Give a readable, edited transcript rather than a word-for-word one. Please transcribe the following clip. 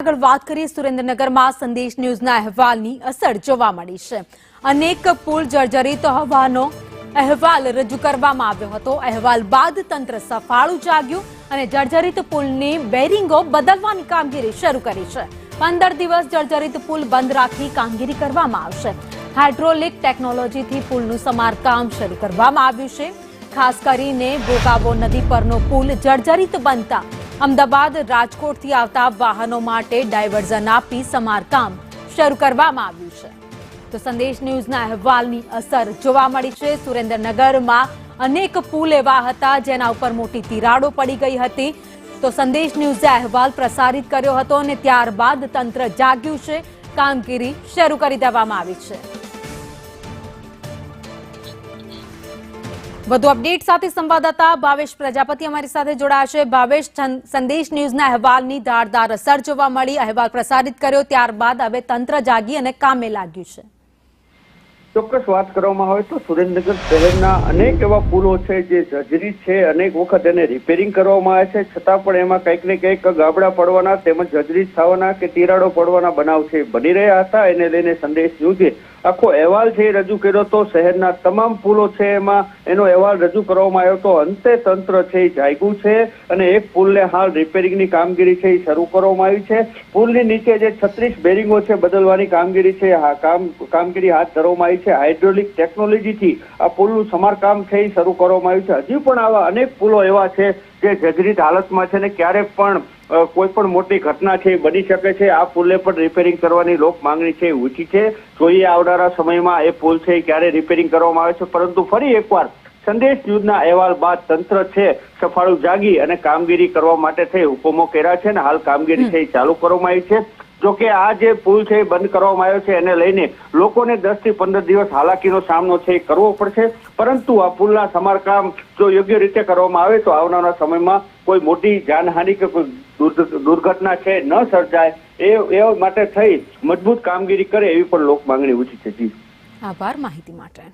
આગળ વાત કરીએ સુરેન્દ્રનગરમાં સંદેશ ન્યૂઝના અહેવાલની અસર જોવા મળી છે। અનેક પુલ જર્જરિત હોવાનો અહેવાલ રજૂ કરવામાં આવ્યો હતો। અહેવાલ બાદ તંત્ર સફાળું જાગ્યું અને જર્જરિત પુલની બેરિંગો બદલવાની કામગીરી શરૂ કરી છે। 15 દિવસ જર્જરિત પુલ બંધ રાખી કામગીરી કરવામાં આવશે। હાઇડ્રોલિક ટેકનોલોજીથી પુલનું સમારકામ શરૂ કરવામાં આવ્યું છે। ખાસ કરીને ગોગાવો નદી પરનો પુલ જર્જરિત બનતા અમદાવાદ રાજકોટથી આવતા વાહનો માટે ડાયવર્ઝન આપી સમારકામ શરૂ કરવામાં આવ્યું છે। તો સંદેશ ન્યૂઝના અહેવાલની અસર જોવા મળી છે। સુરેન્દ્રનગરમાં અનેક પુલ એવા હતા જેના ઉપર મોટી તિરાડો પડી ગઈ હતી। તો સંદેશ ન્યૂઝે અહેવાલ પ્રસારિત કર્યો હતો અને ત્યારબાદ તંત્ર જાગ્યું છે। કામગીરી શરૂ કરી દેવામાં આવી છે। વધુ અપડેટ સાથે સંવાદદાતા ભાવેશ પ્રજાપતિ અમારી સાથે જોડાયા છે। ભાવેશ, સંદેશ ન્યૂઝના અહેવાલની ધારદાર અસર જોવા મળી, અહેવાલ પ્રસારિત કર્યો ત્યારબાદ હવે તંત્ર જાગી અને કામે લાગ્યું છે। ચોક્કસ વાત કરવામાં આવે તો સુરેન્દ્રનગર શહેરના અનેક એવા પુલો છે જે જર્જરિત છે। અનેક વખત એને રિપેરિંગ કરવામાં આવે છે, છતાં પણ એમાં કંઈક ને કંઈક ગાબડા પડવાના તેમજ જર્જરિત થવાના કે તિરાડો પડવાના બનાવ છે બની રહ્યા હતા। એને લઈને સંદેશ ન્યૂઝે આખો અહેવાલ છે રજૂ કર્યો તો શહેરના તમામ પુલો છે એમાં એનો અહેવાલ રજૂ કરવામાં આવ્યો તો અંતે તંત્ર છે એ જાગ્યું છે અને એક પુલને હાલ રિપેરિંગની કામગીરી છે એ શરૂ કરવામાં આવી છે। પુલની નીચે જે 36 બેરિંગો છે બદલવાની કામગીરી છે કામગીરી હાથ ધરવામાં આવી છે। હાઇડ્રોલિક ટેકનોલોજીથી આ પુલનું સમારકામ છે એ શરૂ કરવામાં આવ્યું છે। હજી પણ આવા અનેક પુલો એવા છે જે જર્જરિત હાલતમાં છે ને ક્યારેક પણ કોઈ પણ મોટી ઘટના છે બની શકે છે। આ પુલને પણ રિપેરિંગ કરવાની લોક માંગણી છે ઊંચી છે। જોઈએ આવનારા સમયમાં એ પુલ છે ક્યારે રિપેરિંગ કરવામાં આવે છે। પરંતુ ફરી એકવાર સંદેશ ન્યૂઝના અહેવાલ બાદ તંત્ર છે સફાળું જાગી અને કામગીરી કરવા માટે થઈ હુકમો કર્યા છે અને હાલ કામગીરી છે ચાલુ કરવામાં આવી છે। જોકે આ જે પુલ છે બંધ કરવામાં આવ્યો છે એને લઈને લોકોને 10 થી 15 દિવસ હાલાકીનો સામનો છે કરવો પડશે। પરંતુ આ પુલના સમારકામ જો યોગ્ય રીતે કરવામાં આવે તો આવનારા સમયમાં કોઈ મોટી જાનહાનિ કે કોઈ દુર્ઘટના છે ન સર્જાય એ માટે થઈ મજબૂત કામગીરી કરે એવી પણ લોક માંગણી ઊંચી છે। જી, આભાર માહિતી માટે।